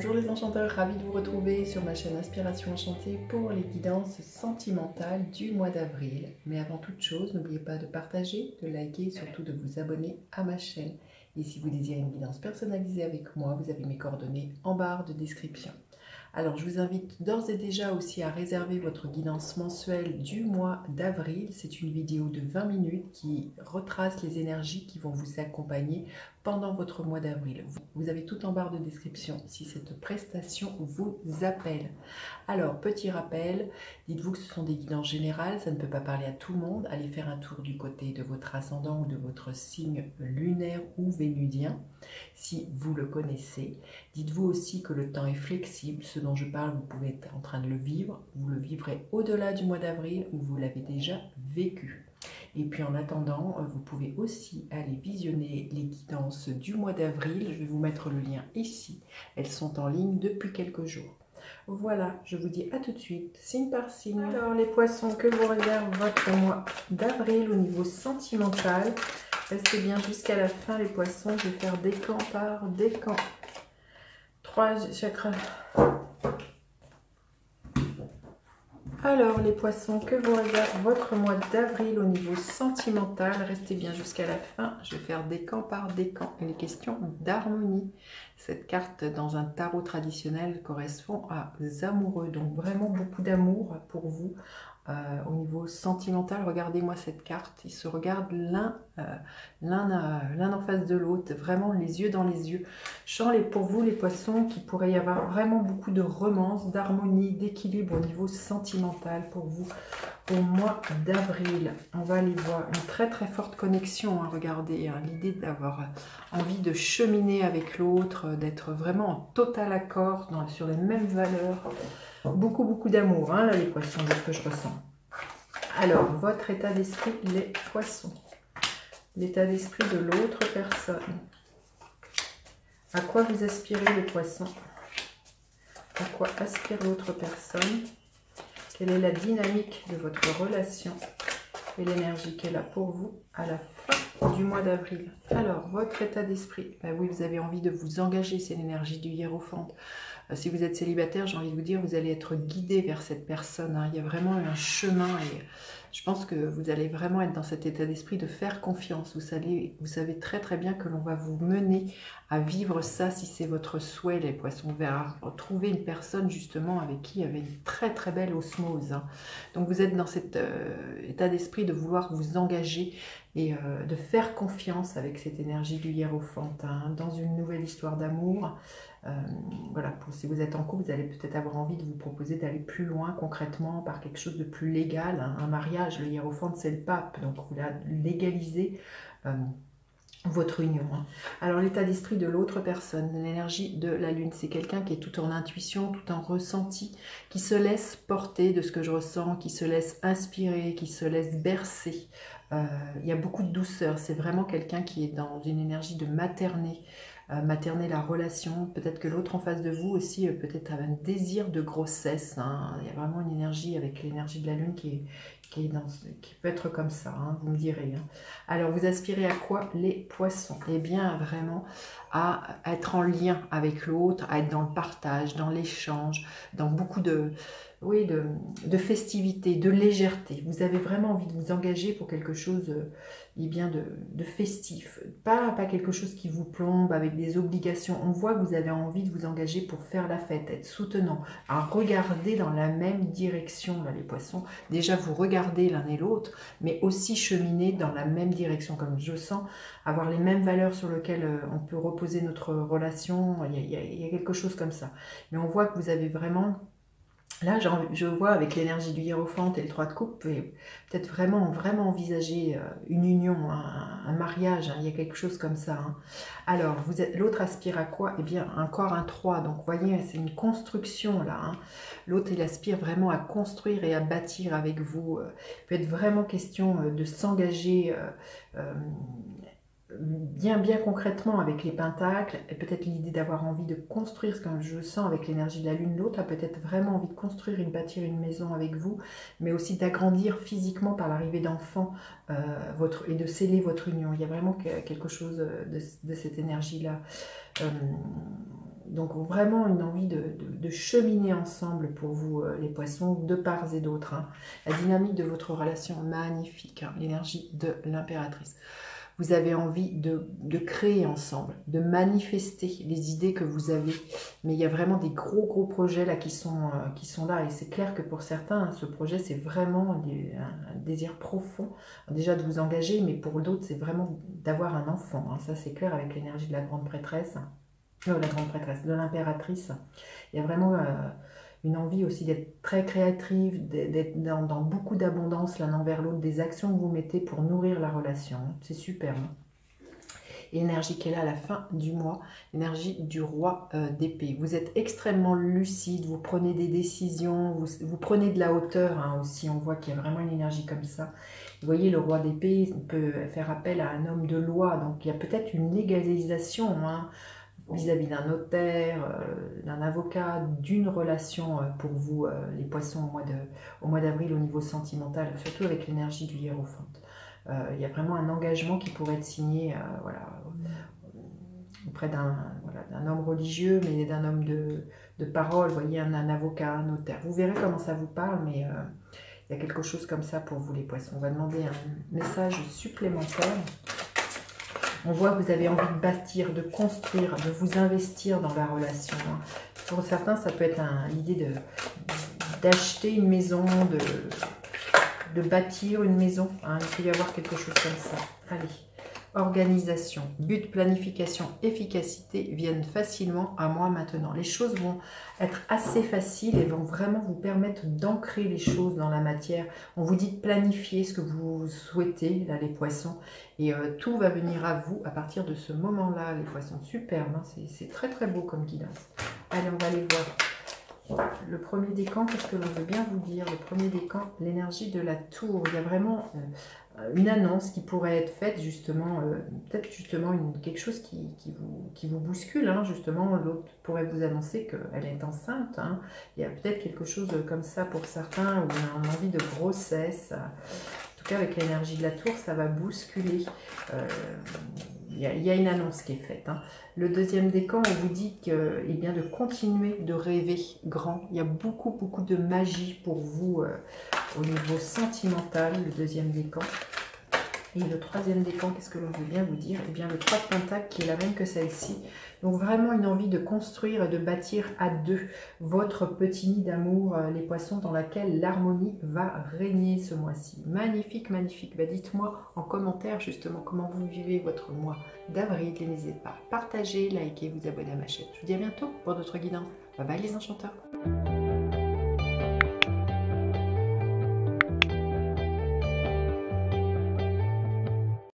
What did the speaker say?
Bonjour les enchanteurs, ravi de vous retrouver sur ma chaîne Inspiration Enchantée pour les guidances sentimentales du mois d'avril. Mais avant toute chose, n'oubliez pas de partager, de liker et surtout de vous abonner à ma chaîne. Et si vous désirez une guidance personnalisée avec moi, vous avez mes coordonnées en barre de description. Alors je vous invite d'ores et déjà aussi à réserver votre guidance mensuelle du mois d'avril. C'est une vidéo de 20 minutes qui retrace les énergies qui vont vous accompagner pendant votre mois d'avril. Vous avez tout en barre de description si cette prestation vous appelle. Alors, petit rappel, dites-vous que ce sont des guidances générales, ça ne peut pas parler à tout le monde. Allez faire un tour du côté de votre ascendant ou de votre signe lunaire ou vénudien, si vous le connaissez. Dites-vous aussi que le temps est flexible, ce dont je parle, vous pouvez être en train de le vivre, vous le vivrez au-delà du mois d'avril ou vous l'avez déjà vécu. Et puis en attendant, vous pouvez aussi aller visionner les guidances du mois d'avril. Je vais vous mettre le lien ici. Elles sont en ligne depuis quelques jours. Voilà, je vous dis à tout de suite, signe par signe. Alors les poissons, que vous réserve votre mois d'avril au niveau sentimental? Restez bien jusqu'à la fin les poissons. Je vais faire décan par décan. 3 chakras. Alors les poissons, que vous réserve votre mois d'avril au niveau sentimental? Restez bien jusqu'à la fin, je vais faire décan par décan. Il est question d'harmonie. Cette carte dans un tarot traditionnel correspond à amoureux, donc vraiment beaucoup d'amour pour vous. Au niveau sentimental, regardez-moi cette carte, ils se regardent l'un en face de l'autre, vraiment les yeux dans les yeux. Je sens pour vous les poissons qu'il pourrait y avoir vraiment beaucoup de romance, d'harmonie, d'équilibre au niveau sentimental pour vous au mois d'avril. On va aller voir une très très forte connexion, hein, regardez, hein, l'idée d'avoir envie de cheminer avec l'autre, d'être vraiment en total accord sur les mêmes valeurs. Beaucoup d'amour, hein, là, les poissons, de ce que je ressens. Alors, votre état d'esprit, les poissons. L'état d'esprit de l'autre personne. À quoi vous aspirez, les poissons? À quoi aspire l'autre personne? Quelle est la dynamique de votre relation? Et l'énergie qu'elle a pour vous à la fin du mois d'avril. Alors, votre état d'esprit. Ben oui, vous avez envie de vous engager, c'est l'énergie du hiérophante. Si vous êtes célibataire, j'ai envie de vous dire, vous allez être guidé vers cette personne. Hein. Il y a vraiment un chemin et je pense que vous allez vraiment être dans cet état d'esprit de faire confiance. Vous savez très très bien que l'on va vous mener à vivre ça si c'est votre souhait, les poissons, vers trouver une personne justement avec qui il y avait une très très belle osmose. Hein. Donc vous êtes dans cet état d'esprit de vouloir vous engager et de faire confiance avec cette énergie du hiérophante, hein, dans une nouvelle histoire d'amour. Voilà, si vous êtes en couple, vous allez peut-être avoir envie de vous proposer d'aller plus loin concrètement par quelque chose de plus légal, hein, un mariage. Le hiérophante, c'est le pape, donc vous légalisez votre union. Hein. Alors l'état d'esprit de l'autre personne, l'énergie de la lune, c'est quelqu'un qui est tout en intuition, tout en ressenti, qui se laisse porter de ce que je ressens, qui se laisse inspirer, qui se laisse bercer. Il y a beaucoup de douceur, c'est vraiment quelqu'un qui est dans une énergie de materner la relation. Peut-être que l'autre en face de vous aussi peut-être a un désir de grossesse. Hein. Il y a vraiment une énergie avec l'énergie de la lune qui peut être comme ça, hein, vous me direz. Hein. Alors, vous aspirez à quoi, les poissons? Eh bien, vraiment à être en lien avec l'autre, à être dans le partage, dans l'échange, dans beaucoup de festivité, de légèreté. Vous avez vraiment envie de vous engager pour quelque chose bien de festif. Pas quelque chose qui vous plombe avec des obligations. On voit que vous avez envie de vous engager pour faire la fête, être soutenant, à regarder dans la même direction, là, les poissons. Déjà, vous regardez l'un et l'autre, mais aussi cheminer dans la même direction, comme je sens, avoir les mêmes valeurs sur lesquelles on peut reposer notre relation. Il y a quelque chose comme ça. Mais on voit que vous avez vraiment... Là, je vois avec l'énergie du hiérophante et le 3 de coupe, vous pouvez peut-être vraiment envisager une union, un mariage, hein, il y a quelque chose comme ça. Hein. Alors, l'autre aspire à quoi? Eh bien, encore un 3, donc vous voyez, c'est une construction là. Hein. L'autre, il aspire vraiment à construire et à bâtir avec vous. Il peut être vraiment question de s'engager bien concrètement avec les pentacles, et peut-être l'idée d'avoir envie de construire, comme je le sens avec l'énergie de la lune, l'autre a peut-être vraiment envie de construire et de bâtir une maison avec vous, mais aussi d'agrandir physiquement par l'arrivée d'enfants et de sceller votre union. Il y a vraiment quelque chose de cette énergie-là. Donc vraiment une envie de cheminer ensemble pour vous, les poissons, de part et d'autre. Hein. La dynamique de votre relation, magnifique, hein, l'énergie de l'impératrice. Vous avez envie de créer ensemble, de manifester les idées que vous avez. Mais il y a vraiment des gros projets là qui sont là. Et c'est clair que pour certains, ce projet, c'est vraiment un désir profond. Déjà de vous engager, mais pour d'autres, c'est vraiment d'avoir un enfant. Hein. Ça, c'est clair avec l'énergie de la grande prêtresse. De l'impératrice. Il y a vraiment une envie aussi d'être très créative, d'être dans beaucoup d'abondance l'un envers l'autre, des actions que vous mettez pour nourrir la relation. C'est super. Hein. Et l'énergie qu'elle a à la fin du mois, l'énergie du roi d'épée. Vous êtes extrêmement lucide, vous prenez des décisions, vous prenez de la hauteur hein, aussi. On voit qu'il y a vraiment une énergie comme ça. Vous voyez, le roi d'épée peut faire appel à un homme de loi, donc il y a peut-être une légalisation hein, vis-à-vis d'un notaire, d'un avocat, d'une relation pour vous, les poissons, au mois d'avril au niveau sentimental, surtout avec l'énergie du hiérophante. Il y a vraiment un engagement qui pourrait être signé voilà, auprès d'un homme religieux, mais d'un homme de parole, vous voyez, un avocat, un notaire. Vous verrez comment ça vous parle, mais il y a quelque chose comme ça pour vous les poissons. On va demander un message supplémentaire. On voit que vous avez envie de bâtir, de construire, de vous investir dans la relation. Pour certains, ça peut être l'idée d'acheter une maison, de bâtir une maison. Hein. Il peut y avoir quelque chose comme ça. Allez, organisation, but, planification, efficacité viennent facilement à moi maintenant. Les choses vont être assez faciles et vont vraiment vous permettre d'ancrer les choses dans la matière. On vous dit de planifier ce que vous souhaitez, là les poissons, et tout va venir à vous à partir de ce moment-là, les poissons. Superbe, hein. C'est très beau comme guidance. Allez, on va aller voir. Le premier décan, qu'est-ce que l'on veut bien vous dire? Le premier décan, l'énergie de la tour. Il y a vraiment une annonce qui pourrait être faite justement, peut-être justement quelque chose qui vous bouscule. Hein, justement, l'autre pourrait vous annoncer qu'elle est enceinte. Hein. Il y a peut-être quelque chose comme ça pour certains, ou une envie de grossesse. En tout cas, avec l'énergie de la tour, ça va bousculer. Il y a une annonce qui est faite. Hein. Le deuxième décan, on vous dit eh bien, de continuer de rêver grand. Il y a beaucoup de magie pour vous au niveau sentimental, le deuxième décan. Et le troisième décan, qu'est-ce que l'on veut bien vous dire? Eh bien, le 3 de Pentacle qui est la même que celle-ci. Donc, vraiment une envie de construire et de bâtir à deux votre petit nid d'amour, les poissons, dans laquelle l'harmonie va régner ce mois-ci. Magnifique, magnifique. Bah, dites-moi en commentaire, justement, comment vous vivez votre mois d'avril. N'hésitez pas à partager, liker, vous abonner à ma chaîne. Je vous dis à bientôt pour d'autres guidances. Bye bye les enchanteurs.